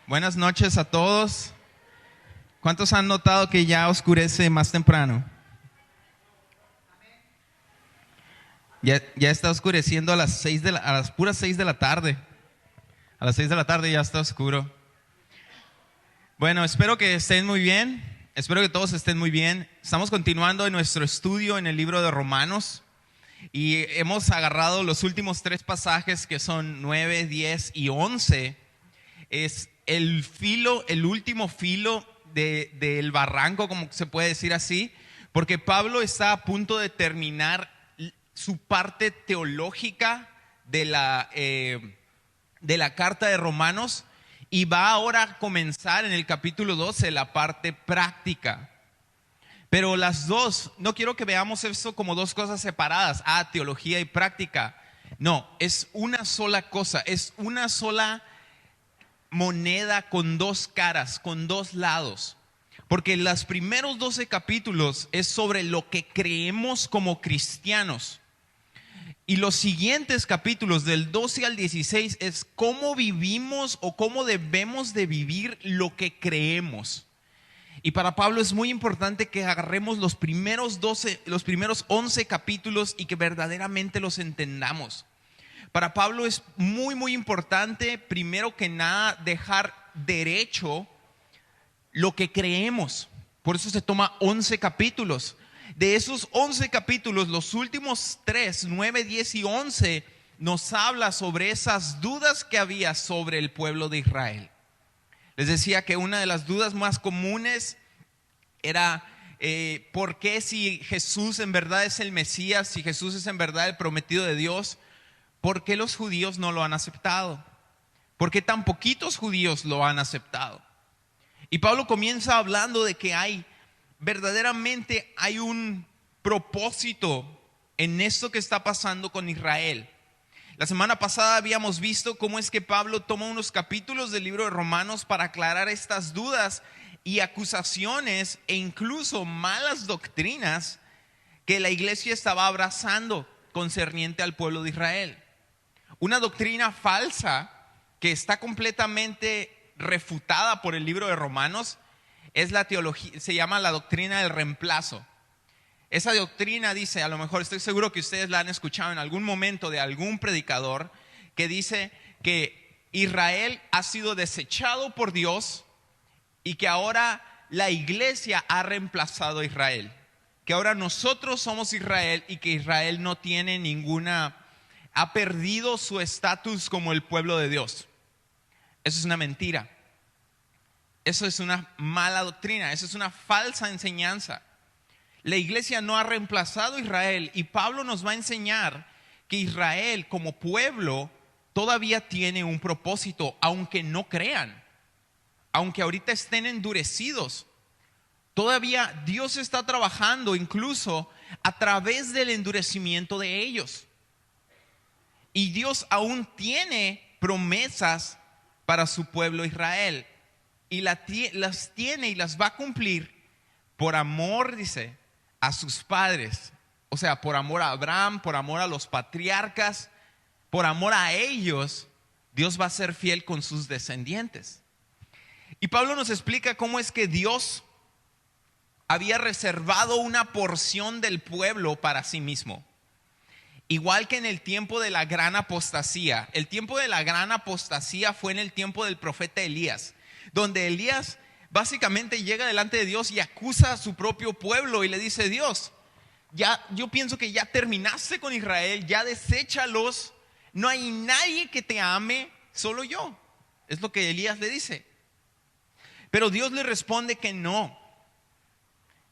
Buenas noches a todos. ¿Cuántos han notado que ya oscurece más temprano? Ya está oscureciendo a las puras 6 de la tarde. A las 6 de la tarde ya está oscuro. Bueno, espero que estén muy bien. Espero que todos estén muy bien. Estamos continuando en nuestro estudio en el libro de Romanos. Y hemos agarrado los últimos 3 pasajes que son 9, 10 y 11. Es el último filo del barranco, como se puede decir así, porque Pablo está a punto de terminar su parte teológica de la carta de Romanos y va ahora a comenzar en el capítulo 12 la parte práctica. Pero las dos, no quiero que veamos eso como dos cosas separadas, teología y práctica. No, es una sola cosa, es una sola moneda con dos caras, con dos lados. Porque los primeros 12 capítulos es sobre lo que creemos como cristianos. Y los siguientes capítulos del 12 al 16 es cómo vivimos o cómo debemos de vivir lo que creemos. Y para Pablo es muy importante que agarremos los primeros 11 capítulos y que verdaderamente los entendamos. Para Pablo es muy, muy importante, primero que nada, dejar derecho lo que creemos. Por eso se toma 11 capítulos. De esos 11 capítulos, los últimos 3, 9, 10 y 11, nos habla sobre esas dudas que había sobre el pueblo de Israel. Les decía que una de las dudas más comunes era ¿por qué si Jesús en verdad es el Mesías, si Jesús es en verdad el prometido de Dios, ¿por qué los judíos no lo han aceptado? ¿Por qué tan poquitos judíos lo han aceptado? Y Pablo comienza hablando de que verdaderamente hay un propósito en esto que está pasando con Israel. La semana pasada habíamos visto cómo es que Pablo toma unos capítulos del libro de Romanos para aclarar estas dudas y acusaciones e incluso malas doctrinas que la iglesia estaba abrazando concerniente al pueblo de Israel. Una doctrina falsa que está completamente refutada por el libro de Romanos es la teología, se llama la doctrina del reemplazo. Esa doctrina dice, a lo mejor estoy seguro que ustedes la han escuchado en algún momento de algún predicador, que dice que Israel ha sido desechado por Dios y que ahora la iglesia ha reemplazado a Israel. Que ahora nosotros somos Israel y que Israel no tiene ha perdido su estatus como el pueblo de Dios. Eso es una mentira. Eso es una mala doctrina, eso es una falsa enseñanza. La iglesia no ha reemplazado a Israel y Pablo nos va a enseñar que Israel como pueblo todavía tiene un propósito, aunque no crean, aunque ahorita estén endurecidos. Todavía Dios está trabajando incluso a través del endurecimiento de ellos. Y Dios aún tiene promesas para su pueblo Israel. Y las tiene y las va a cumplir por amor, dice, a sus padres. O sea, por amor a Abraham, por amor a los patriarcas, por amor a ellos, Dios va a ser fiel con sus descendientes. Y Pablo nos explica cómo es que Dios había reservado una porción del pueblo para sí mismo. Igual que en el tiempo de la gran apostasía. El tiempo de la gran apostasía fue en el tiempo del profeta Elías, donde Elías básicamente llega delante de Dios y acusa a su propio pueblo y le dice: Dios, yo pienso que ya terminaste con Israel, ya deséchalos, no hay nadie que te ame, solo yo. Es lo que Elías le dice. Pero Dios le responde que no.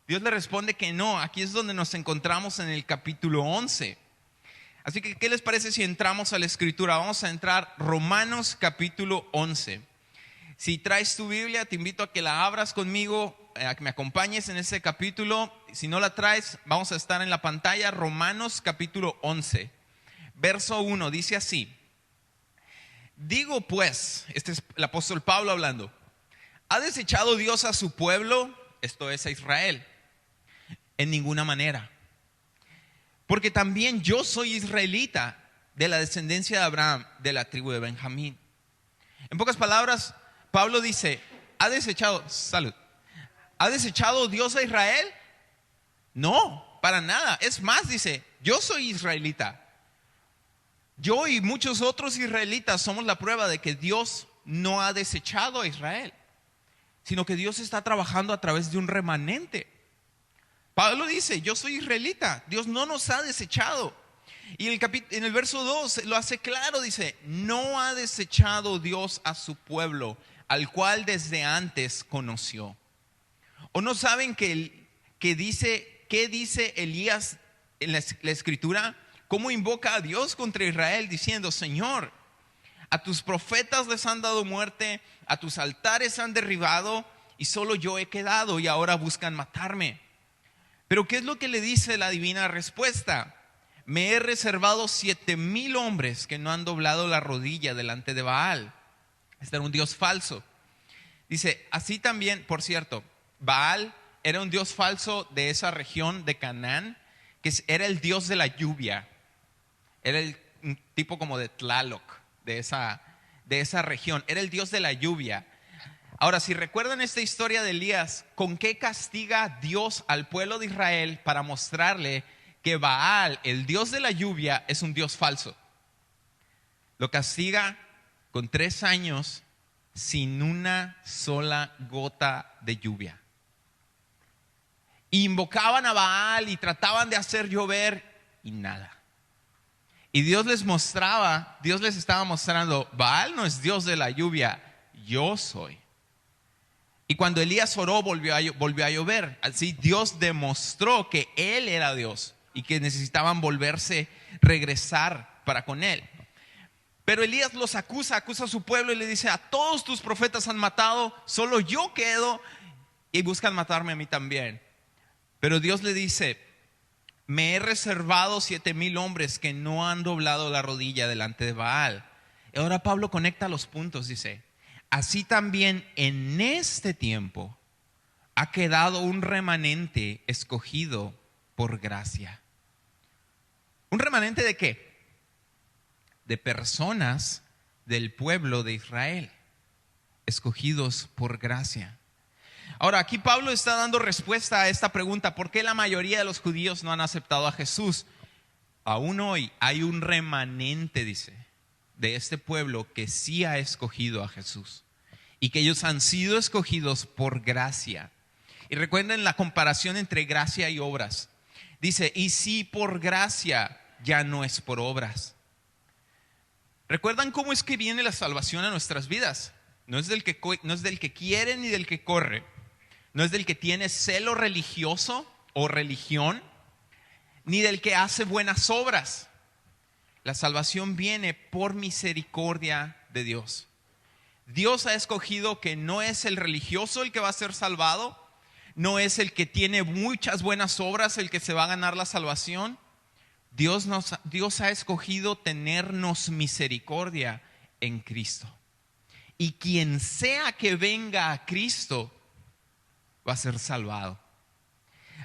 Dios le responde que no. Aquí es donde nos encontramos en el capítulo 11. Así que, ¿qué les parece si entramos a la escritura? Vamos a entrar Romanos capítulo 11. Si traes tu Biblia, te invito a que la abras conmigo, a que me acompañes en ese capítulo. Si no la traes, vamos a estar en la pantalla. Romanos capítulo 11, verso 1, dice así: digo pues, este es el apóstol Pablo hablando, ¿ha desechado Dios a su pueblo? Esto es, a Israel. En ninguna manera. Porque también yo soy israelita, de la descendencia de Abraham, de la tribu de Benjamín. En pocas palabras, Pablo dice, ¿ha desechado Dios a Israel? No, para nada. Es más, dice, yo soy israelita. Yo y muchos otros israelitas somos la prueba de que Dios no ha desechado a Israel, sino que Dios está trabajando a través de un remanente. Pablo dice, yo soy israelita, Dios no nos ha desechado. Y en el verso 2 lo hace claro, dice, no ha desechado Dios a su pueblo, al cual desde antes conoció. ¿O no saben qué dice Elías en la escritura? ¿Cómo invoca a Dios contra Israel diciendo, Señor, a tus profetas les han dado muerte, a tus altares han derribado y solo yo he quedado y ahora buscan matarme? Pero ¿qué es lo que le dice la divina respuesta? Me he reservado 7,000 hombres que no han doblado la rodilla delante de Baal. Este era un dios falso. Dice, así también, por cierto, Baal era un dios falso de esa región de Canaán, que era el dios de la lluvia. Era un tipo como de Tlaloc de esa región. Era el dios de la lluvia. Ahora, si recuerdan esta historia de Elías, ¿con qué castiga Dios al pueblo de Israel para mostrarle que Baal, el dios de la lluvia, es un dios falso? Lo castiga con 3 años sin una sola gota de lluvia. Invocaban a Baal y trataban de hacer llover y nada. Y Dios les estaba mostrando, Baal no es Dios de la lluvia, yo soy. Y cuando Elías oró, volvió a llover. Así Dios demostró que Él era Dios y que necesitaban regresar para con Él. Pero Elías los acusa a su pueblo y le dice, a todos tus profetas han matado, solo yo quedo y buscan matarme a mí también. Pero Dios le dice, me he reservado 7,000 hombres que no han doblado la rodilla delante de Baal. Y ahora Pablo conecta los puntos, dice, así también en este tiempo ha quedado un remanente escogido por gracia. ¿Un remanente de qué? De personas del pueblo de Israel, escogidos por gracia. Ahora, aquí Pablo está dando respuesta a esta pregunta: ¿por qué la mayoría de los judíos no han aceptado a Jesús? Aún hoy hay un remanente, dice, de este pueblo que sí ha escogido a Jesús y que ellos han sido escogidos por gracia. Y recuerden la comparación entre gracia y obras. Dice, y si por gracia, ya no es por obras. ¿Recuerdan cómo es que viene la salvación a nuestras vidas? No es del que quiere ni del que corre. No es del que tiene celo religioso o religión, ni del que hace buenas obras. La salvación viene por misericordia de Dios. Dios ha escogido que no es el religioso el que va a ser salvado, no es el que tiene muchas buenas obras el que se va a ganar la salvación. Dios ha escogido tenernos misericordia en Cristo. Y quien sea que venga a Cristo va a ser salvado.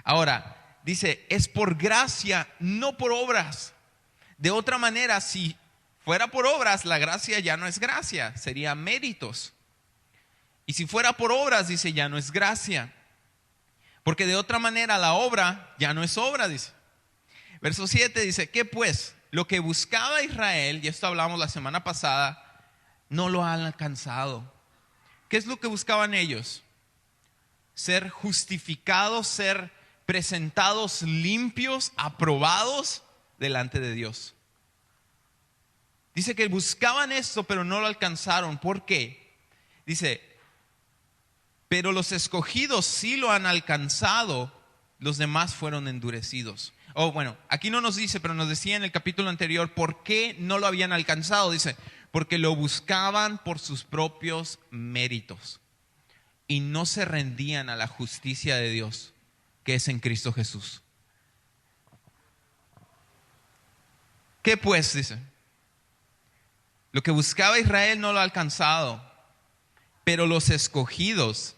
Ahora, dice, es por gracia, no por obras. De otra manera, si fuera por obras, la gracia ya no es gracia, sería méritos. Y si fuera por obras, dice, ya no es gracia. Porque de otra manera la obra ya no es obra, dice. Verso 7 dice, ¿qué pues? Lo que buscaba Israel, y esto hablamos la semana pasada, no lo han alcanzado. ¿Qué es lo que buscaban ellos? Ser justificados, ser presentados limpios, aprobados delante de Dios. Dice que buscaban esto, pero no lo alcanzaron. ¿Por qué? Dice, pero los escogidos sí lo han alcanzado, los demás fueron endurecidos. Bueno, aquí no nos dice, pero nos decía en el capítulo anterior, ¿por qué no lo habían alcanzado? Dice, porque lo buscaban por sus propios méritos y no se rendían a la justicia de Dios, que es en Cristo Jesús. ¿Qué pues? Dice, lo que buscaba Israel no lo ha alcanzado, pero los escogidos,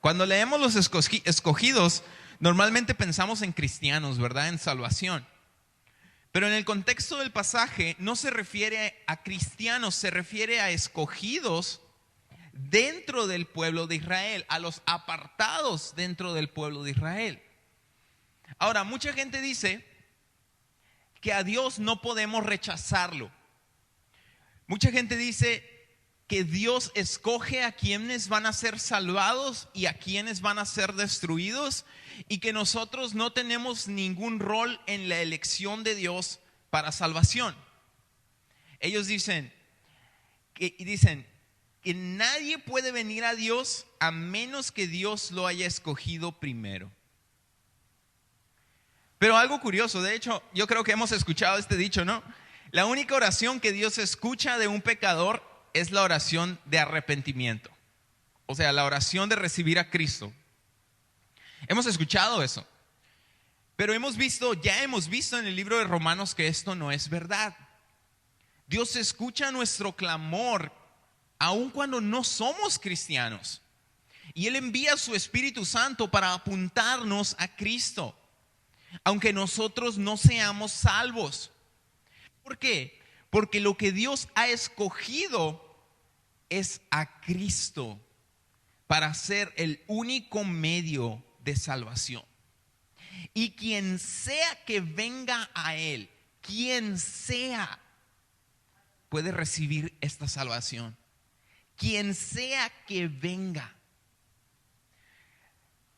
cuando leemos los escogidos, normalmente pensamos en cristianos, ¿verdad? En salvación. Pero en el contexto del pasaje no se refiere a cristianos, se refiere a escogidos dentro del pueblo de Israel, a los apartados dentro del pueblo de Israel. Ahora, mucha gente dice que a Dios no podemos rechazarlo. Mucha gente dice que Dios escoge a quienes van a ser salvados y a quienes van a ser destruidos, y que nosotros no tenemos ningún rol en la elección de Dios para salvación. Ellos dicen que nadie puede venir a Dios a menos que Dios lo haya escogido primero. Pero algo curioso, de hecho, yo creo que hemos escuchado este dicho, ¿no? La única oración que Dios escucha de un pecador es la oración de arrepentimiento. O sea, la oración de recibir a Cristo. Hemos escuchado eso. Pero ya hemos visto en el libro de Romanos que esto no es verdad. Dios escucha nuestro clamor aun cuando no somos cristianos. Y Él envía su Espíritu Santo para apuntarnos a Cristo, aunque nosotros no seamos salvos. ¿Por qué? Porque lo que Dios ha escogido es a Cristo para ser el único medio de salvación. Y quien sea que venga a Él, quien sea, puede recibir esta salvación. Quien sea que venga.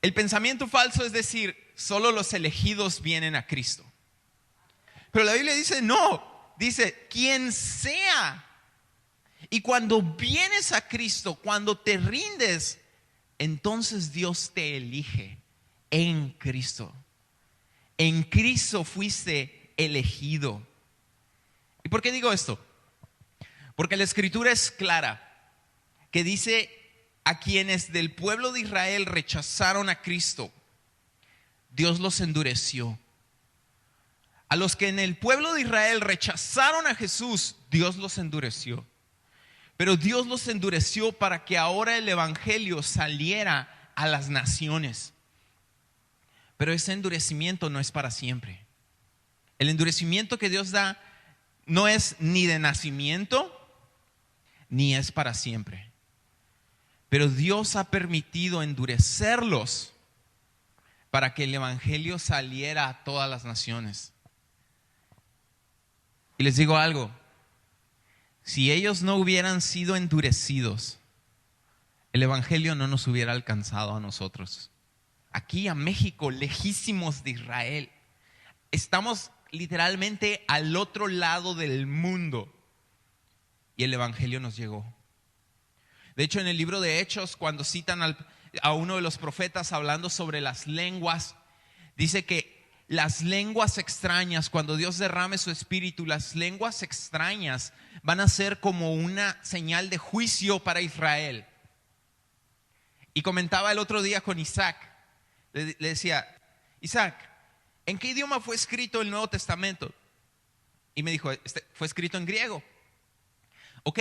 El pensamiento falso es decir, solo los elegidos vienen a Cristo. Pero la Biblia dice no, dice quien sea. Y cuando vienes a Cristo, cuando te rindes, entonces Dios te elige en Cristo. En Cristo fuiste elegido. ¿Y por qué digo esto? Porque la Escritura es clara, que dice a quienes del pueblo de Israel rechazaron a Cristo, Dios los endureció. A los que en el pueblo de Israel rechazaron a Jesús, Dios los endureció. Pero Dios los endureció para que ahora el evangelio saliera a las naciones. Pero ese endurecimiento no es para siempre. El endurecimiento que Dios da no es ni de nacimiento, ni es para siempre. Pero Dios ha permitido endurecerlos para que el evangelio saliera a todas las naciones. Y les digo algo, si ellos no hubieran sido endurecidos, el evangelio no nos hubiera alcanzado a nosotros. Aquí a México, lejísimos de Israel, estamos literalmente al otro lado del mundo y el evangelio nos llegó. De hecho, en el libro de Hechos, cuando citan a uno de los profetas hablando sobre las lenguas, dice que las lenguas extrañas, cuando Dios derrame su espíritu, las lenguas extrañas van a ser como una señal de juicio para Israel. Y comentaba el otro día con Isaac, le decía, Isaac, ¿en qué idioma fue escrito el Nuevo Testamento? Y me dijo, fue escrito en griego. Ok,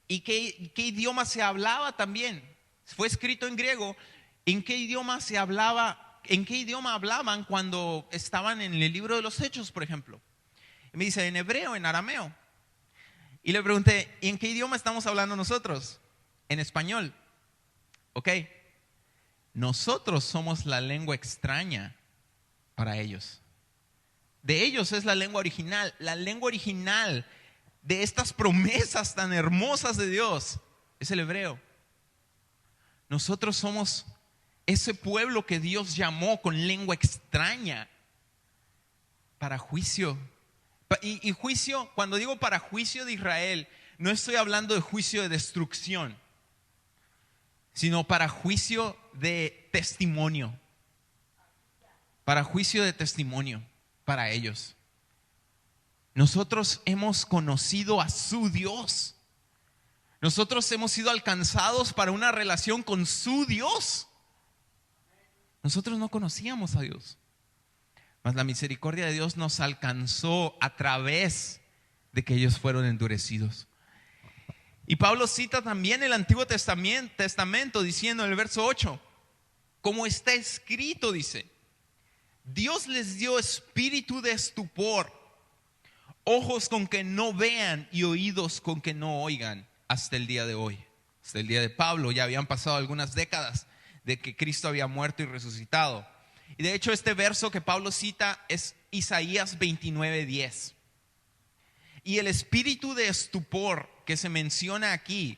¿y qué idioma se hablaba también? Fue escrito en griego. ¿En qué idioma se hablaba? ¿En qué idioma hablaban cuando estaban en el libro de los Hechos, por ejemplo? Y me dice, en hebreo, en arameo. Y le pregunté, ¿en qué idioma estamos hablando nosotros? En español. Ok, nosotros somos la lengua extraña para ellos. De ellos es la lengua original. La lengua original de estas promesas tan hermosas de Dios es el hebreo. Nosotros somos ese pueblo que Dios llamó con lengua extraña para juicio. Y juicio, cuando digo para juicio de Israel, no estoy hablando de juicio de destrucción, sino para juicio de testimonio. Para juicio de testimonio para ellos. Nosotros hemos conocido a su Dios. Nosotros hemos sido alcanzados para una relación con su Dios. Nosotros no conocíamos a Dios, mas la misericordia de Dios nos alcanzó a través de que ellos fueron endurecidos. Y Pablo cita también el Antiguo Testamento diciendo en el verso 8, como está escrito, dice, Dios les dio espíritu de estupor, ojos con que no vean y oídos con que no oigan hasta el día de hoy. O hasta el día de Pablo. Ya habían pasado algunas décadas de que Cristo había muerto y resucitado. Y de hecho este verso que Pablo cita es Isaías 29:10. Y el espíritu de estupor que se menciona aquí,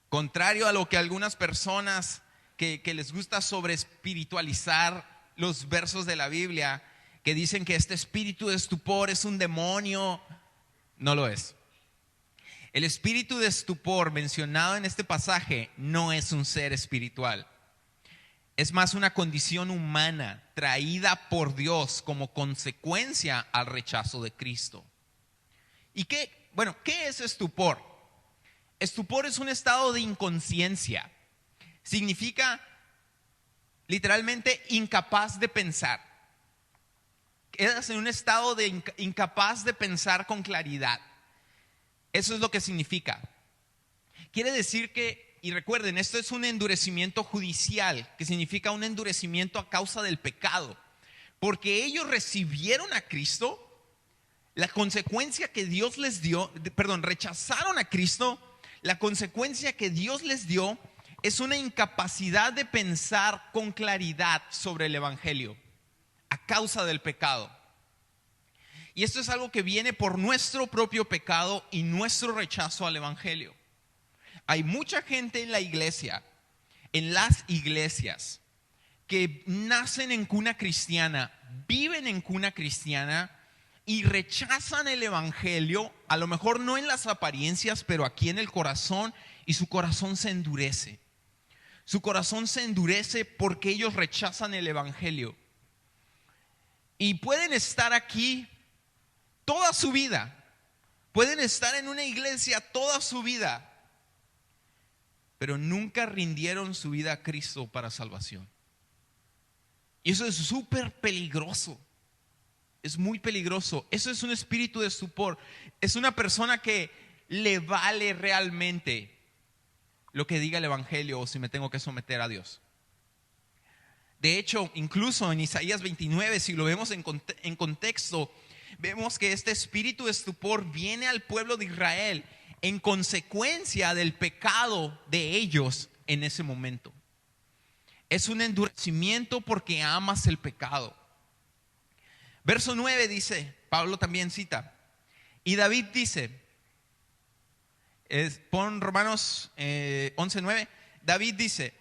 contrario a lo que algunas personas que les gusta sobreespiritualizar los versos de la Biblia, que dicen que este espíritu de estupor es un demonio, no lo es. El espíritu de estupor mencionado en este pasaje no es un ser espiritual. Es más una condición humana traída por Dios como consecuencia al rechazo de Cristo. ¿Y qué es estupor? Estupor es un estado de inconsciencia. Significa literalmente incapaz de pensar. Quedas en un estado de incapaz de pensar con claridad. Eso es lo que significa. Quiere decir que, y recuerden, esto es un endurecimiento judicial, que significa un endurecimiento a causa del pecado. Porque ellos recibieron a Cristo, la consecuencia que Dios les dio, rechazaron a Cristo, la consecuencia que Dios les dio es una incapacidad de pensar con claridad sobre el evangelio a causa del pecado. Y esto es algo que viene por nuestro propio pecado y nuestro rechazo al evangelio. Hay mucha gente en la iglesia, en las iglesias, que nacen en cuna cristiana, viven en cuna cristiana y rechazan el evangelio, a lo mejor no en las apariencias, pero aquí en el corazón, y su corazón se endurece. Su corazón se endurece porque ellos rechazan el evangelio. Y pueden estar aquí toda su vida. Pueden estar en una iglesia toda su vida, pero nunca rindieron su vida a Cristo para salvación. Y eso es súper peligroso. Es muy peligroso. Eso es un espíritu de estupor. Es una persona que le vale realmente lo que diga el evangelio o si me tengo que someter a Dios. De hecho, incluso en Isaías 29, si lo vemos en contexto, vemos que este espíritu de estupor viene al pueblo de Israel en consecuencia del pecado de ellos en ese momento. Es un endurecimiento porque amas el pecado. Verso 9 dice, Pablo también cita, y David dice, pon Romanos 11:9, David dice,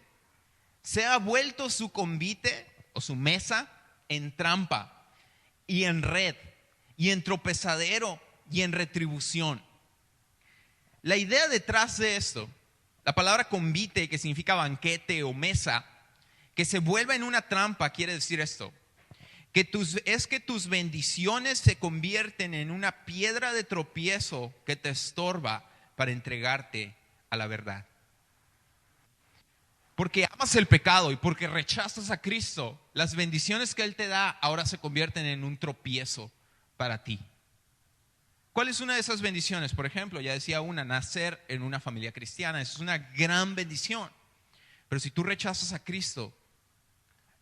se ha vuelto su convite o su mesa en trampa y en red y en tropezadero y en retribución. La idea detrás de esto, la palabra convite, que significa banquete o mesa, que se vuelva en una trampa, quiere decir esto, que tus bendiciones se convierten en una piedra de tropiezo que te estorba para entregarte a la verdad. Porque amas el pecado y porque rechazas a Cristo, las bendiciones que Él te da ahora se convierten en un tropiezo para ti. ¿Cuál es una de esas bendiciones? Por ejemplo, ya decía nacer en una familia cristiana. Eso es una gran bendición. Pero si tú rechazas a Cristo,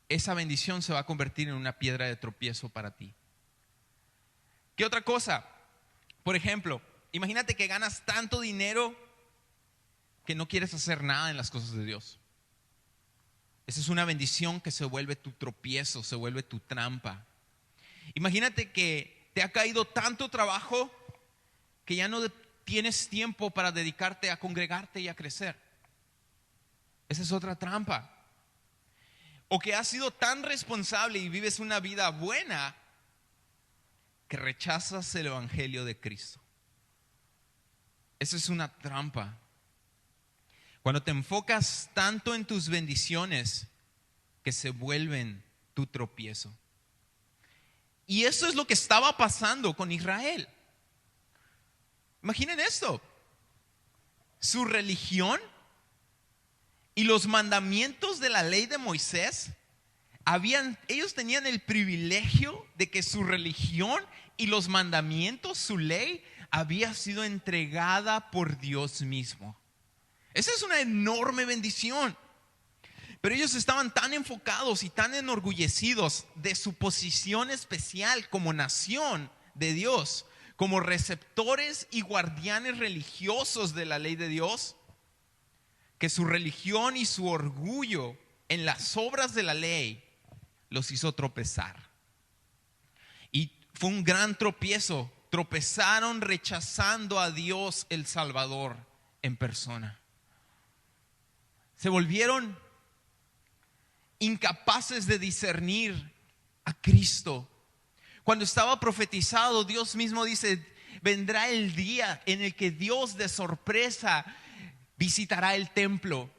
esa bendición se va a convertir en una piedra de tropiezo para ti. ¿Qué otra cosa? Por ejemplo, imagínate que ganas tanto dinero que no quieres hacer nada en las cosas de Dios. Esa es una bendición que se vuelve tu tropiezo, se vuelve tu trampa. Imagínate que te ha caído tanto trabajo que ya no tienes tiempo para dedicarte a congregarte y a crecer. Esa es otra trampa. O que has sido tan responsable y vives una vida buena que rechazas el evangelio de Cristo. Esa es una trampa. Cuando te enfocas tanto en tus bendiciones que se vuelven tu tropiezo. Y eso es lo que estaba pasando con Israel. Imaginen esto. Su religión y los mandamientos de la ley de Moisés, ellos tenían el privilegio de que su religión y los mandamientos, su ley, había sido entregada por Dios mismo. Esa es una enorme bendición. Pero ellos estaban tan enfocados y tan enorgullecidos de su posición especial como nación de Dios, como receptores y guardianes religiosos de la ley de Dios, que su religión y su orgullo en las obras de la ley los hizo tropezar. Y fue un gran tropiezo. Tropezaron rechazando a Dios el Salvador en persona. Se volvieron incapaces de discernir a Cristo. Cuando estaba profetizado, Dios mismo dice: vendrá el día en el que Dios de sorpresa visitará el templo.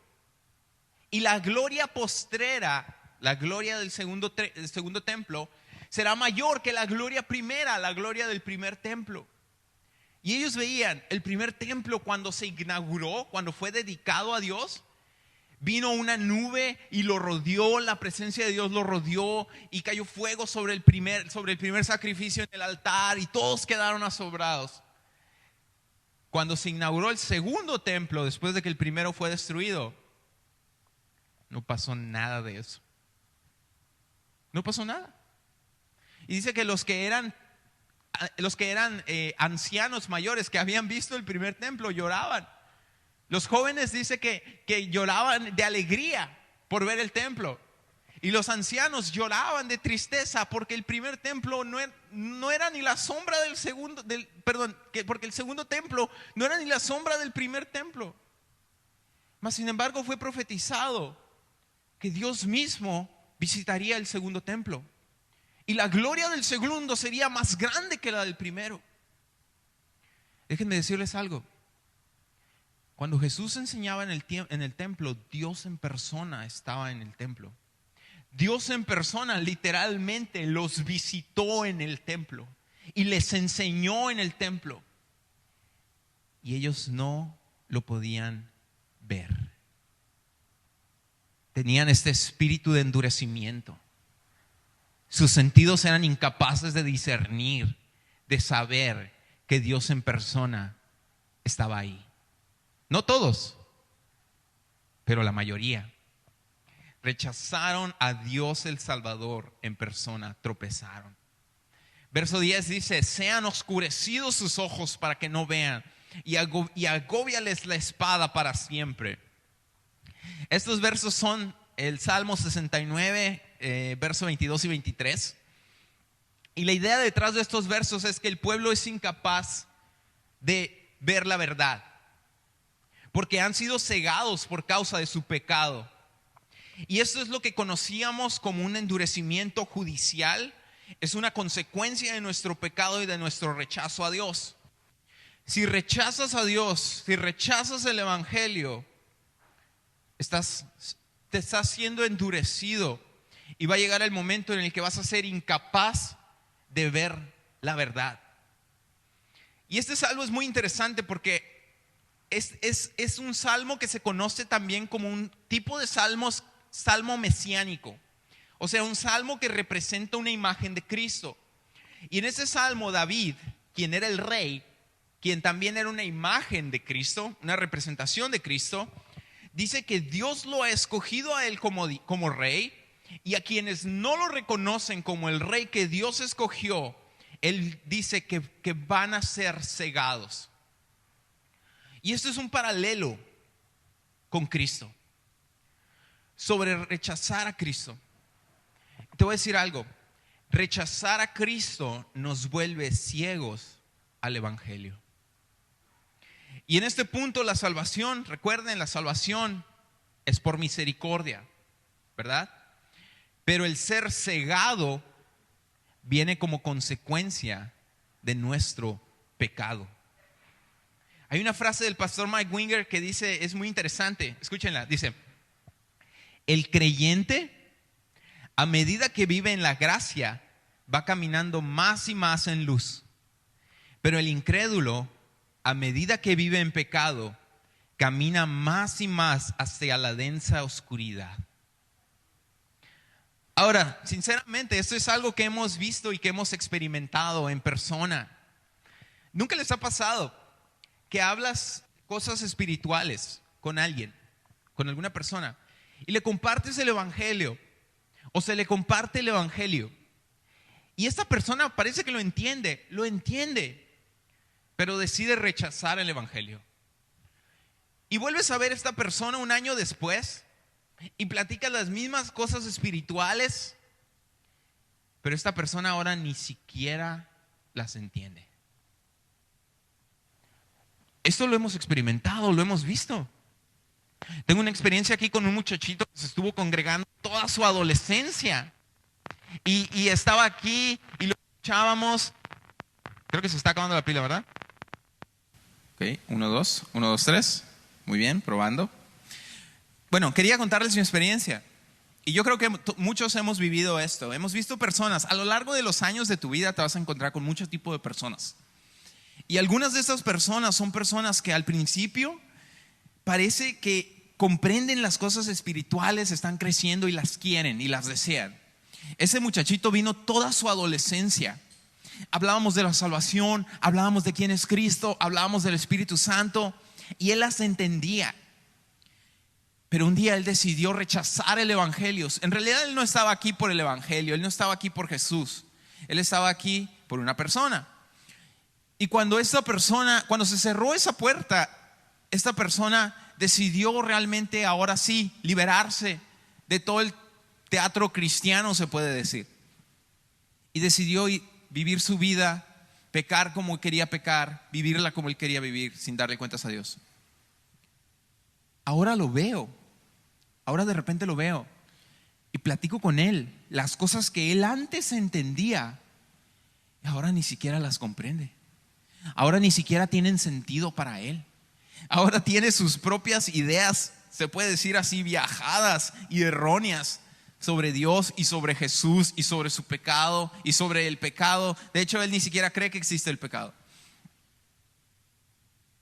Y la gloria postrera, la gloria del segundo templo, será mayor que la gloria primera, la gloria del primer templo. Y ellos veían el primer templo cuando se inauguró, cuando fue dedicado a Dios. Vino una nube y lo rodeó, la presencia de Dios lo rodeó y cayó fuego sobre el primer sacrificio en el altar y todos quedaron asombrados. Cuando se inauguró el segundo templo, después de que el primero fue destruido, no pasó nada de eso. No pasó nada. Y dice que los que eran ancianos mayores que habían visto el primer templo lloraban. Los jóvenes dice que lloraban de alegría por ver el templo. Y los ancianos lloraban de tristeza porque el primer templo no era ni la sombra del segundo, porque el segundo templo no era ni la sombra del primer templo. Mas sin embargo fue profetizado que Dios mismo visitaría el segundo templo. Y la gloria del segundo sería más grande que la del primero. Déjenme decirles algo. Cuando Jesús enseñaba en el templo, Dios en persona estaba en el templo. Dios en persona literalmente los visitó en el templo y les enseñó en el templo. Y ellos no lo podían ver. Tenían este espíritu de endurecimiento. Sus sentidos eran incapaces de discernir, de saber que Dios en persona estaba ahí. No todos, pero la mayoría. Rechazaron a Dios el Salvador en persona, tropezaron. Verso 10 dice: sean oscurecidos sus ojos para que no vean, y agóbiales la espada para siempre. Estos versos son el Salmo 69, verso 22 y 23. Y la idea detrás de estos versos es que el pueblo es incapaz de ver la verdad, porque han sido cegados por causa de su pecado. Y esto es lo que conocíamos como un endurecimiento judicial. Es una consecuencia de nuestro pecado y de nuestro rechazo a Dios. Si rechazas a Dios, si rechazas el evangelio, te estás siendo endurecido. Y va a llegar el momento en el que vas a ser incapaz de ver la verdad. Y este salmo es muy interesante porque es un salmo que se conoce también como un tipo de salmo mesiánico. O sea, un salmo que representa una imagen de Cristo. Y en ese salmo David, quien era el rey, quien también era una imagen de Cristo, una representación de Cristo, dice que Dios lo ha escogido a él como rey, y a quienes no lo reconocen como el rey que Dios escogió, él dice que van a ser cegados. Y esto es un paralelo con Cristo, sobre rechazar a Cristo. Te voy a decir algo: rechazar a Cristo nos vuelve ciegos al evangelio. Y en este punto la salvación, recuerden, la salvación es por misericordia, ¿verdad? Pero el ser cegado viene como consecuencia de nuestro pecado. Hay una frase del pastor Mike Winger que dice, es muy interesante, escúchenla, dice: el creyente, a medida que vive en la gracia, va caminando más y más en luz. Pero el incrédulo, a medida que vive en pecado, camina más y más hacia la densa oscuridad. Ahora, sinceramente, esto es algo que hemos visto y que hemos experimentado en persona. ¿Nunca les ha pasado que hablas cosas espirituales con alguien, con alguna persona, y le compartes el evangelio, o se le comparte el evangelio, y esta persona parece que lo entiende, pero decide rechazar el evangelio? y vuelves a ver a esta persona un año después y platicas las mismas cosas espirituales, pero esta persona ahora ni siquiera las entiende. Esto lo hemos experimentado, lo hemos visto. Tengo una experiencia aquí con un muchachito que se estuvo congregando toda su adolescencia y estaba aquí y lo escuchábamos. Creo que se está acabando la pila, ¿verdad? Ok, 1, 2, 1, 2, 3. Muy bien, probando. Bueno, quería contarles mi experiencia. Y yo creo que muchos hemos vivido esto. Hemos visto personas. A lo largo de los años de tu vida te vas a encontrar con muchos tipos de personas. Y algunas de estas personas son personas que al principio parece que comprenden las cosas espirituales, están creciendo y las quieren y las desean. Ese muchachito vino toda su adolescencia. Hablábamos de la salvación, hablábamos de quién es Cristo, hablábamos del Espíritu Santo y él las entendía. Pero un día él decidió rechazar el evangelio. En realidad él no estaba aquí por el evangelio, él no estaba aquí por Jesús. Él estaba aquí por una persona. Y cuando se cerró esa puerta, esta persona decidió realmente ahora sí liberarse de todo el teatro cristiano, se puede decir. Y decidió vivir su vida, pecar como quería pecar, vivirla como él quería vivir, sin darle cuentas a Dios. Ahora lo veo, ahora de repente lo veo y platico con él las cosas que él antes entendía, y ahora ni siquiera las comprende. Ahora ni siquiera tienen sentido para él. Ahora tiene sus propias ideas, se puede decir así, viajadas y erróneas sobre Dios y sobre Jesús y sobre su pecado y sobre el pecado. De hecho, él ni siquiera cree que existe el pecado.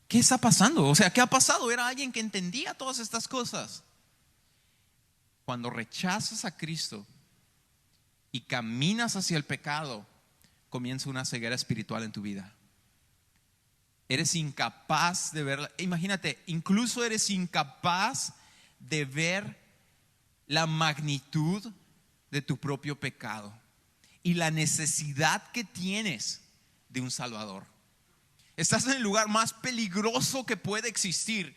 ¿Qué está pasando? O sea, ¿qué ha pasado? Era alguien que entendía todas estas cosas. Cuando rechazas a Cristo y caminas hacia el pecado, comienza una ceguera espiritual en tu vida. Eres incapaz de verla. Imagínate, incluso eres incapaz de ver la magnitud de tu propio pecado y la necesidad que tienes de un Salvador. Estás en el lugar más peligroso que puede existir.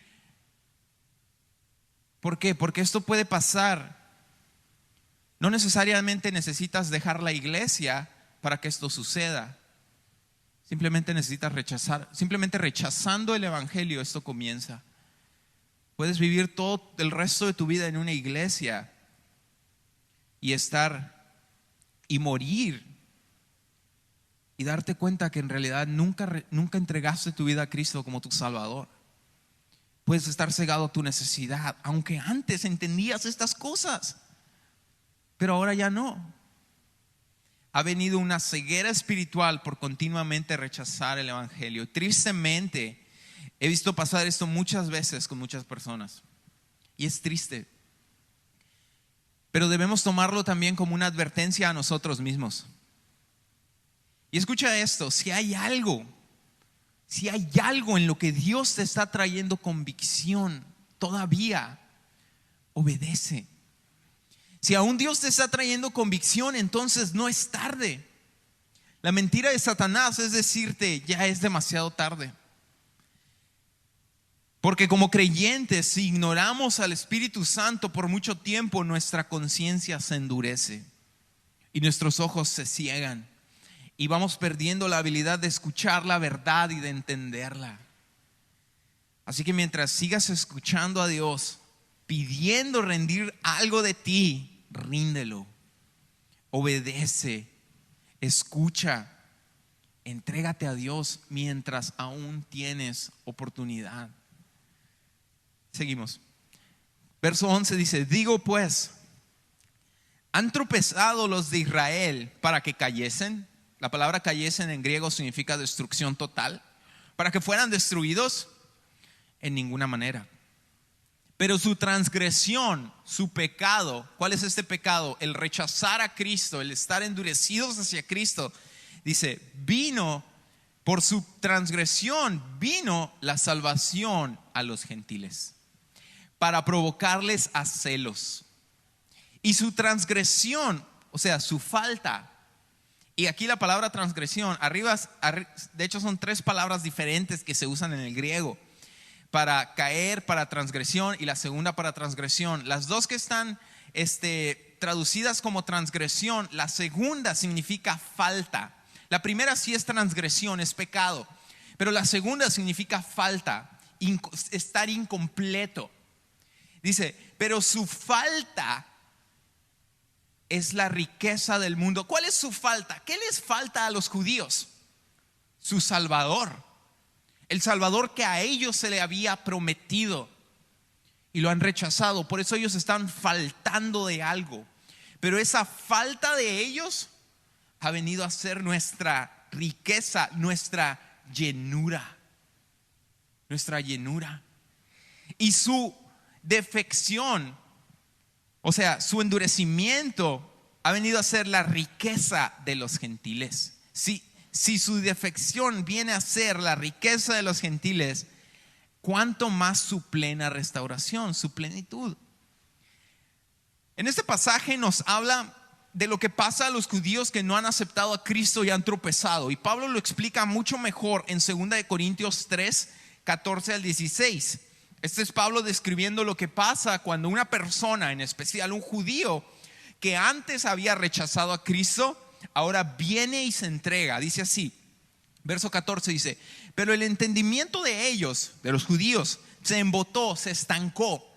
¿Por qué? Porque esto puede pasar. No necesariamente necesitas dejar la iglesia para que esto suceda. Simplemente necesitas rechazar. Simplemente rechazando el evangelio esto comienza. Puedes vivir todo el resto de tu vida en una iglesia y morir y darte cuenta que en realidad nunca entregaste tu vida a Cristo como tu Salvador. Puedes estar cegado a tu necesidad, aunque antes entendías estas cosas, pero ahora ya no. Ha venido una ceguera espiritual por continuamente rechazar el evangelio. Tristemente, he visto pasar esto muchas veces con muchas personas. Y es triste. Pero debemos tomarlo también como una advertencia a nosotros mismos. Y escucha esto, si hay algo en lo que Dios te está trayendo convicción, todavía obedece. Si aún Dios te está trayendo convicción, entonces no es tarde. La mentira de Satanás es decirte, ya es demasiado tarde. Porque como creyentes, si ignoramos al Espíritu Santo por mucho tiempo, nuestra conciencia se endurece y nuestros ojos se ciegan y vamos perdiendo la habilidad de escuchar la verdad y de entenderla. Así que mientras sigas escuchando a Dios, pidiendo rendir algo de ti, ríndelo, obedece, escucha, entrégate a Dios mientras aún tienes oportunidad. Seguimos. Verso 11 dice: digo pues, ¿han tropezado los de Israel para que cayesen? La palabra cayesen en griego significa destrucción total. ¿Para que fueran destruidos? En ninguna manera. Pero su transgresión, su pecado, ¿cuál es este pecado? El rechazar a Cristo, el estar endurecidos hacia Cristo. Dice, por su transgresión vino la salvación a los gentiles, para provocarles a celos. Y su transgresión, o sea, su falta. Y aquí la palabra transgresión, de hecho son 3 palabras diferentes que se usan en el griego. para caer, para transgresión, y la segunda para transgresión. Las dos que están traducidas como transgresión, la segunda significa falta. La primera sí es transgresión, es pecado, pero la segunda significa falta, estar incompleto. Dice, pero su falta es la riqueza del mundo. ¿Cuál es su falta? ¿Qué les falta a los judíos? Su Salvador. El Salvador que a ellos se le había prometido y lo han rechazado. Por eso ellos están faltando de algo. Pero esa falta de ellos ha venido a ser nuestra riqueza, nuestra llenura. Nuestra llenura. Y su defección, o sea, su endurecimiento, ha venido a ser la riqueza de los gentiles. Si su defección viene a ser la riqueza de los gentiles, ¿cuánto más su plena restauración, su plenitud? En este pasaje nos habla de lo que pasa a los judíos que no han aceptado a Cristo y han tropezado. Y Pablo lo explica mucho mejor en 2 Corintios 3, 14 al 16. Este es Pablo describiendo lo que pasa cuando una persona, en especial un judío, que antes había rechazado a Cristo, ahora viene y se entrega. Dice así, verso 14 dice, pero el entendimiento de ellos, de los judíos, se embotó, se estancó,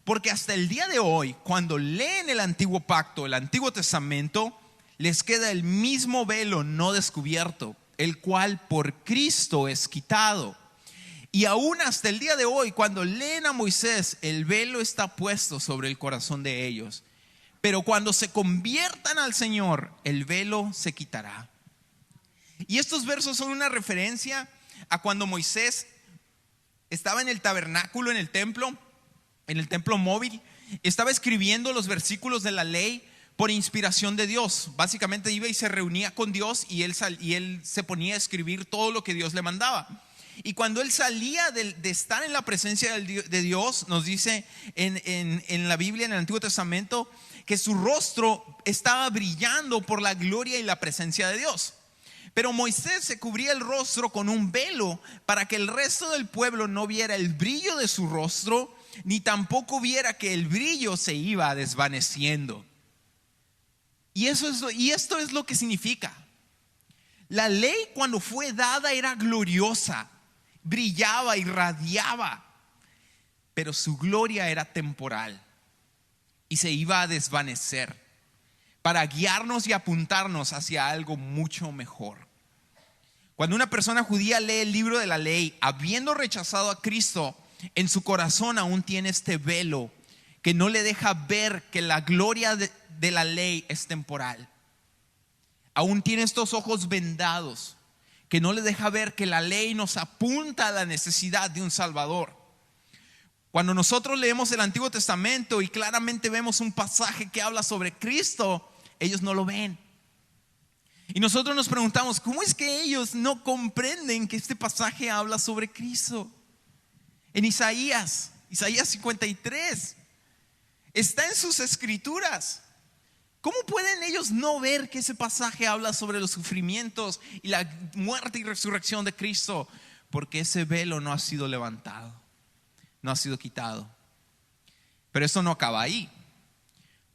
porque hasta el día de hoy, cuando leen el antiguo pacto, el Antiguo Testamento, les queda el mismo velo no descubierto, el cual por Cristo es quitado. Y aún hasta el día de hoy, cuando leen a Moisés, el velo está puesto sobre el corazón de ellos. Pero cuando se conviertan al Señor, el velo se quitará. Y estos versos son una referencia a cuando Moisés estaba en el tabernáculo, en el templo móvil. Estaba escribiendo los versículos de la ley por inspiración de Dios. Básicamente iba y se reunía con Dios y él se ponía a escribir todo lo que Dios le mandaba. Y cuando él salía de estar en la presencia de Dios, nos dice en la Biblia, en el Antiguo Testamento, que su rostro estaba brillando por la gloria y la presencia de Dios. Pero Moisés se cubría el rostro con un velo para que el resto del pueblo no viera el brillo de su rostro, ni tampoco viera que el brillo se iba desvaneciendo. Y esto es lo que significa. La ley, cuando fue dada, era gloriosa, brillaba, irradiaba, pero su gloria era temporal y se iba a desvanecer para guiarnos y apuntarnos hacia algo mucho mejor. Cuando una persona judía lee el libro de la ley, habiendo rechazado a Cristo, en su corazón aún tiene este velo que no le deja ver que la gloria de la ley es temporal. Aún tiene estos ojos vendados que no le deja ver que la ley nos apunta a la necesidad de un Salvador. Cuando nosotros leemos el Antiguo Testamento y claramente vemos un pasaje que habla sobre Cristo, ellos no lo ven. Y nosotros nos preguntamos, ¿cómo es que ellos no comprenden que este pasaje habla sobre Cristo? En Isaías 53, está en sus escrituras. ¿Cómo pueden ellos no ver que ese pasaje habla sobre los sufrimientos y la muerte y resurrección de Cristo? Porque ese velo no ha sido levantado, no ha sido quitado. Pero esto no acaba ahí.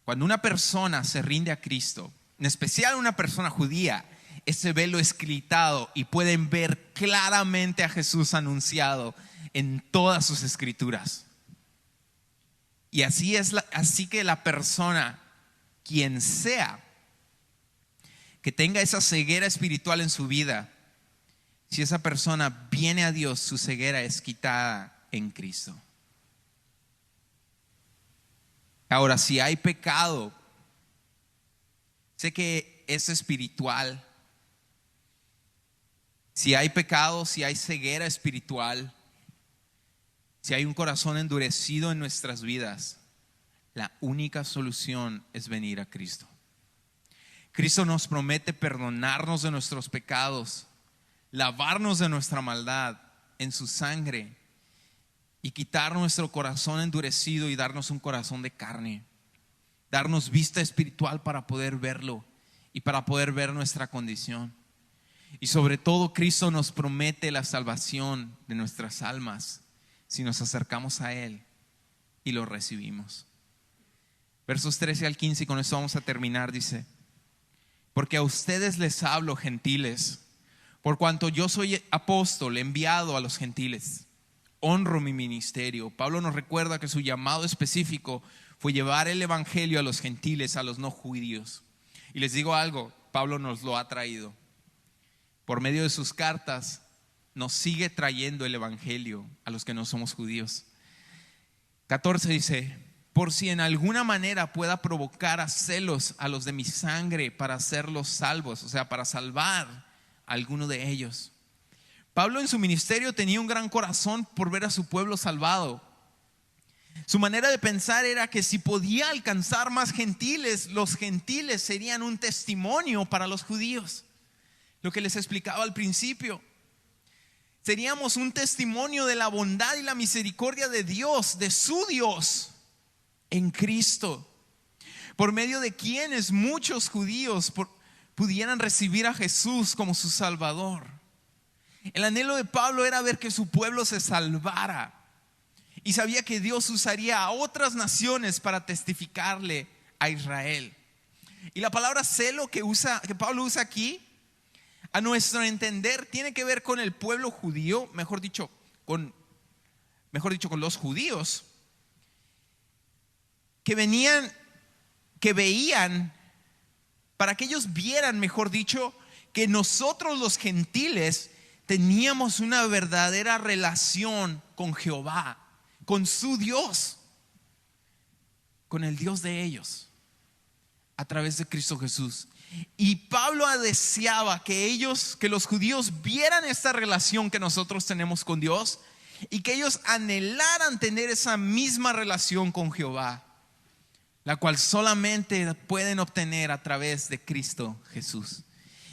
Cuando una persona se rinde a Cristo, en especial una persona judía, ese velo es quitado y pueden ver claramente a Jesús anunciado en todas sus escrituras. Y así que la persona, quien sea, que tenga esa ceguera espiritual en su vida, si esa persona viene a Dios, su ceguera es quitada en Cristo. Ahora, si hay pecado, sé que es espiritual. Si hay pecado, si hay ceguera espiritual, si hay un corazón endurecido en nuestras vidas, la única solución es venir a Cristo. Cristo nos promete perdonarnos de nuestros pecados, lavarnos de nuestra maldad en su sangre y quitar nuestro corazón endurecido y darnos un corazón de carne, darnos vista espiritual para poder verlo y para poder ver nuestra condición. Y sobre todo, Cristo nos promete la salvación de nuestras almas si nos acercamos a Él y lo recibimos. Versos 13 al 15, y con esto vamos a terminar, dice: porque a ustedes les hablo, gentiles, por cuanto yo soy apóstol enviado a los gentiles. Honro mi ministerio. Pablo nos recuerda que su llamado específico fue llevar el evangelio a los gentiles, a los no judíos. Y les digo algo, Pablo nos lo ha traído. Por medio de sus cartas nos sigue trayendo el evangelio a los que no somos judíos. 14 dice: por si en alguna manera pueda provocar a celos a los de mi sangre para hacerlos salvos, o sea, para salvar a alguno de ellos. Pablo en su ministerio tenía un gran corazón por ver a su pueblo salvado. Su manera de pensar era que si podía alcanzar más gentiles, los gentiles serían un testimonio para los judíos. Lo que les explicaba al principio. Seríamos un testimonio de la bondad y la misericordia de Dios, de su Dios en Cristo, por medio de quienes muchos judíos pudieran recibir a Jesús como su Salvador. El anhelo de Pablo era ver que su pueblo se salvara, y sabía que Dios usaría a otras naciones para testificarle a Israel. Y la palabra celo que Pablo usa aquí, a nuestro entender, tiene que ver con el pueblo judío, mejor dicho con los judíos, que veían, para que ellos vieran, mejor dicho, que nosotros los gentiles teníamos una verdadera relación con Jehová, con su Dios, con el Dios de ellos, a través de Cristo Jesús. Y Pablo deseaba que los judíos vieran esta relación que nosotros tenemos con Dios, y que ellos anhelaran tener esa misma relación con Jehová, la cual solamente pueden obtener a través de Cristo Jesús.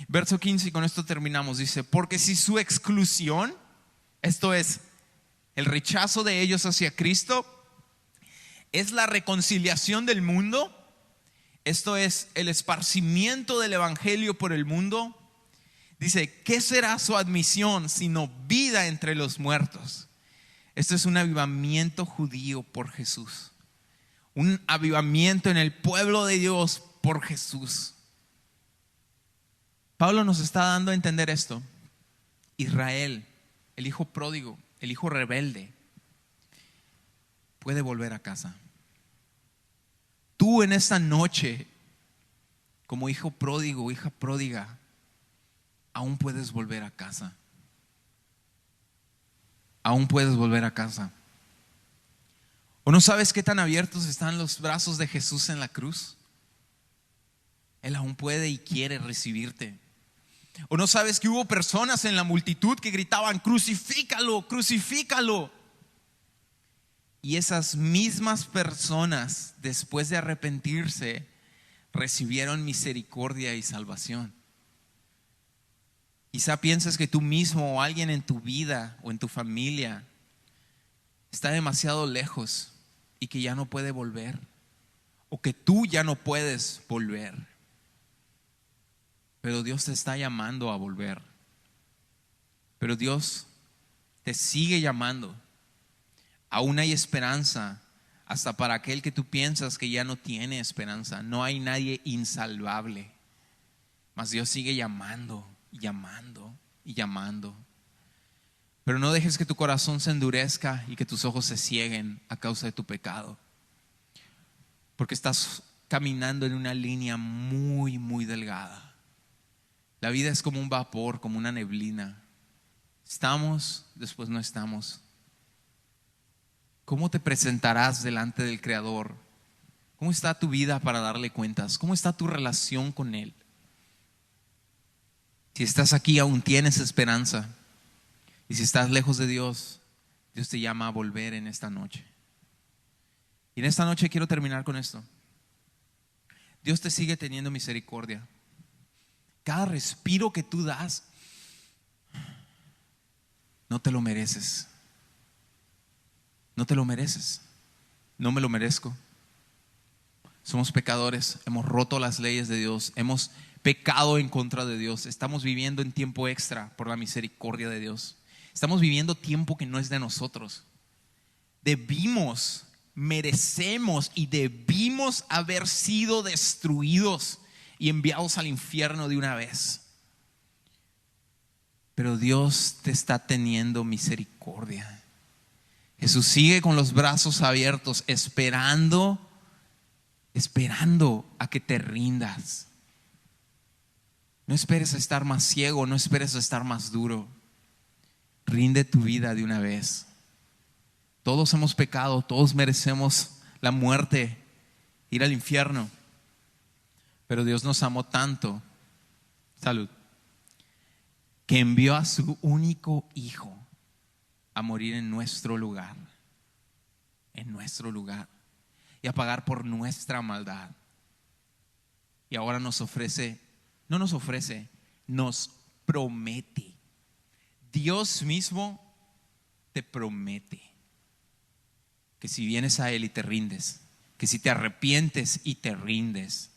Verso 15, y con esto terminamos, dice: porque si su exclusión, esto es el rechazo de ellos hacia Cristo, es la reconciliación del mundo, esto es el esparcimiento del evangelio por el mundo, dice: ¿qué será su admisión sino vida entre los muertos? Esto es un avivamiento judío por Jesús, un avivamiento en el pueblo de Dios por Jesús. Pablo nos está dando a entender esto. Israel, el hijo pródigo, el hijo rebelde, puede volver a casa. Tú en esta noche, como hijo pródigo, hija pródiga, aún puedes volver a casa. Aún puedes volver a casa. ¿O no sabes qué tan abiertos están los brazos de Jesús en la cruz? Él aún puede y quiere recibirte. ¿O no sabes que hubo personas en la multitud que gritaban: crucifícalo, crucifícalo? Y esas mismas personas, después de arrepentirse, recibieron misericordia y salvación. Quizá pienses que tú mismo o alguien en tu vida o en tu familia está demasiado lejos y que ya no puede volver, o que tú ya no puedes volver. Pero Dios te está llamando a volver. Pero Dios te sigue llamando. Aún hay esperanza, hasta para aquel que tú piensas que ya no tiene esperanza. No hay nadie insalvable, mas Dios sigue llamando, llamando y llamando. Pero no dejes que tu corazón se endurezca y que tus ojos se cieguen a causa de tu pecado, porque estás caminando en una línea muy, muy delgada. La vida es como un vapor, como una neblina. Estamos, después no estamos. ¿Cómo te presentarás delante del Creador? ¿Cómo está tu vida para darle cuentas? ¿Cómo está tu relación con Él? Si estás aquí, aún tienes esperanza. Y si estás lejos de Dios, Dios te llama a volver en esta noche. Y en esta noche quiero terminar con esto. Dios te sigue teniendo misericordia. Cada respiro que tú das, no te lo mereces. No te lo mereces. No me lo merezco. Somos pecadores, hemos roto las leyes de Dios, hemos pecado en contra de Dios. Estamos viviendo en tiempo extra por la misericordia de Dios. Estamos viviendo tiempo que no es de nosotros. merecemos y debimos haber sido destruidos y enviados al infierno de una vez. Pero Dios te está teniendo misericordia. Jesús sigue con los brazos abiertos, esperando a que te rindas. No esperes a estar más ciego, no esperes a estar más duro. Rinde tu vida de una vez. Todos hemos pecado, todos merecemos la muerte, ir al infierno. Pero Dios nos amó tanto, salud, que envió a su único Hijo a morir en nuestro lugar, y a pagar por nuestra maldad. Y ahora nos promete. Dios mismo te promete que si vienes a Él y te rindes, que si te arrepientes y te rindes,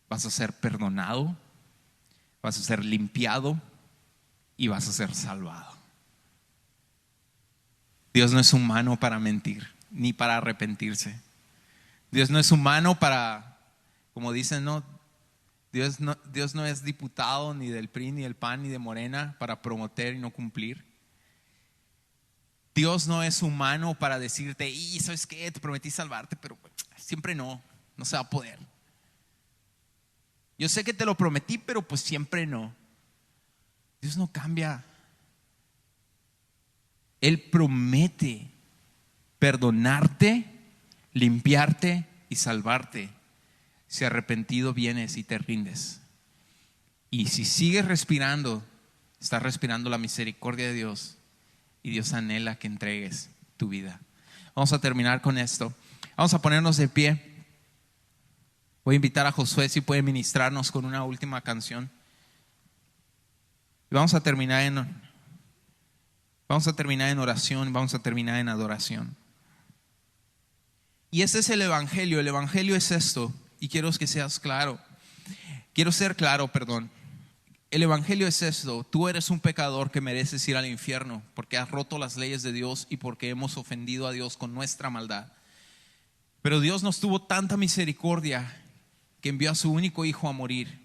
vas a ser perdonado, vas a ser limpiado y vas a ser salvado. Dios no es humano para mentir, ni para arrepentirse. Dios no es humano para, como dicen, no, Dios no es diputado ni del PRI, ni del PAN, ni de Morena para prometer y no cumplir. Dios no es humano para decirte, y ¿sabes qué? Te prometí salvarte, pero siempre no se va a poder. Yo sé que te lo prometí, pero pues siempre no. Dios no cambia. Él promete perdonarte, limpiarte y salvarte si arrepentido vienes y te rindes. Y si sigues respirando, estás respirando la misericordia de Dios, y Dios anhela que entregues tu vida. Vamos a terminar con esto. Vamos a ponernos de pie. Voy a invitar a Josué si puede ministrarnos con una última canción. Y vamos a terminar en oración, vamos a terminar en adoración. Y ese es el Evangelio. El Evangelio es esto, y quiero que seas claro. Quiero ser claro, perdón. El Evangelio es esto: tú eres un pecador que mereces ir al infierno porque has roto las leyes de Dios y porque hemos ofendido a Dios con nuestra maldad. Pero Dios nos tuvo tanta misericordia que envió a su único Hijo a morir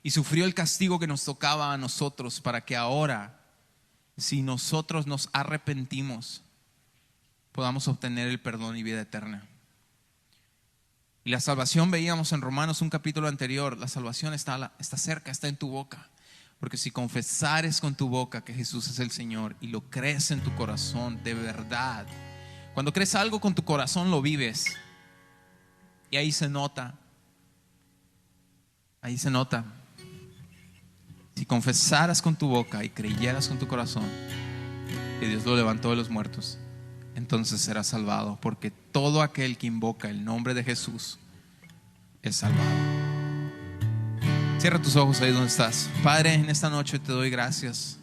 y sufrió el castigo que nos tocaba a nosotros, para que ahora, si nosotros nos arrepentimos, podamos obtener el perdón y vida eterna. Y la salvación, veíamos en Romanos, un capítulo anterior, la salvación está cerca, está en tu boca. Porque si confesares con tu boca que Jesús es el Señor y lo crees en tu corazón de verdad, cuando crees algo con tu corazón lo vives. Y ahí se nota. Si confesaras con tu boca y creyeras con tu corazón que Dios lo levantó de los muertos, entonces serás salvado, porque todo aquel que invoca el nombre de Jesús es salvado. Cierra tus ojos ahí donde estás. Padre, en esta noche te doy gracias.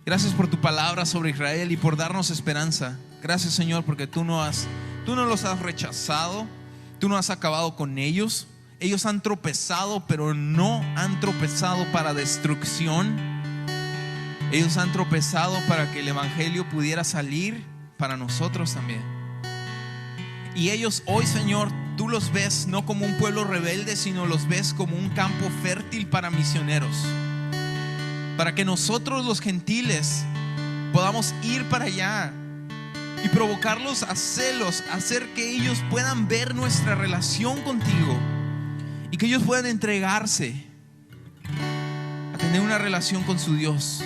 Gracias por tu palabra sobre Israel y por darnos esperanza. Gracias, Señor, porque tú no los has rechazado, tú no has acabado con ellos. Ellos han tropezado, pero no han tropezado para destrucción. Ellos han tropezado para que el Evangelio pudiera salir para nosotros también. Y ellos hoy, Señor, tú los ves no como un pueblo rebelde, sino los ves como un campo fértil para misioneros, para que nosotros los gentiles podamos ir para allá y provocarlos a celos, hacer que ellos puedan ver nuestra relación contigo y que ellos puedan entregarse a tener una relación con su Dios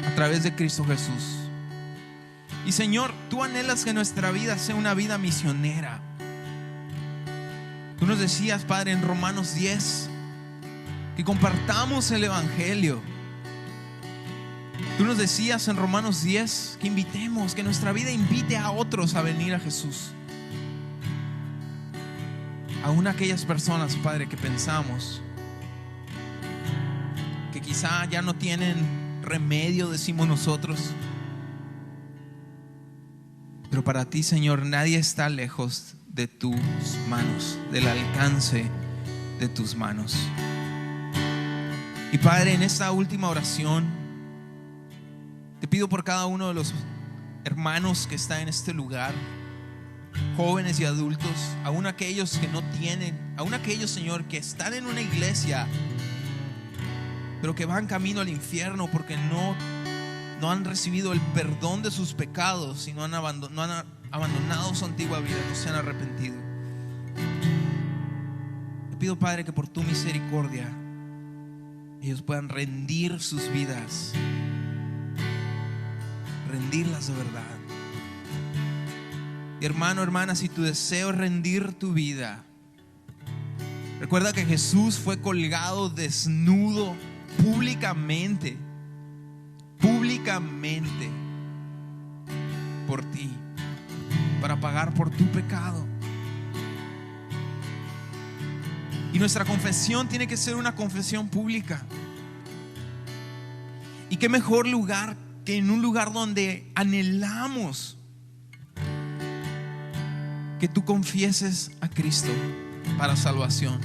a través de Cristo Jesús. Y Señor, tú anhelas que nuestra vida sea una vida misionera. Tú nos decías, Padre, en Romanos 10, que compartamos el Evangelio. Tú nos decías en Romanos 10 que invitemos, que nuestra vida invite a otros a venir a Jesús. Aún aquellas personas, Padre, que pensamos que quizá ya no tienen remedio, decimos nosotros. Pero para ti, Señor, nadie está lejos de tus manos, del alcance de tus manos. Y Padre, en esta última oración te pido por cada uno de hermanos que están en este lugar, jóvenes y adultos, aún aquellos que no tienen, aún aquellos, Señor, que están en una iglesia, pero que van camino al infierno porque no han recibido el perdón de sus pecados y no han abandonado su antigua vida, no se han arrepentido. Te pido, Padre, que por tu misericordia ellos puedan rendir sus vidas, rendirlas de verdad. Y hermano, hermana, si tu deseo es rendir tu vida, recuerda que Jesús fue colgado desnudo públicamente por ti, para pagar por tu pecado. Y nuestra confesión tiene que ser una confesión pública. Y qué mejor lugar que en un lugar donde anhelamos que tú confieses a Cristo para salvación.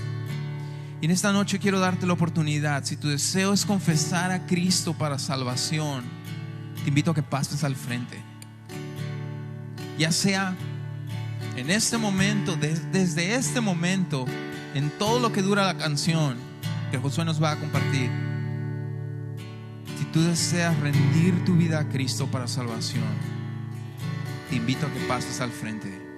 Y en esta noche quiero darte la oportunidad. Si tu deseo es confesar a Cristo para salvación, te invito a que pases al frente. Ya sea en este momento, desde este momento, en todo lo que dura la canción que Josué nos va a compartir. Si tú deseas rendir tu vida a Cristo para salvación, te invito a que pases al frente.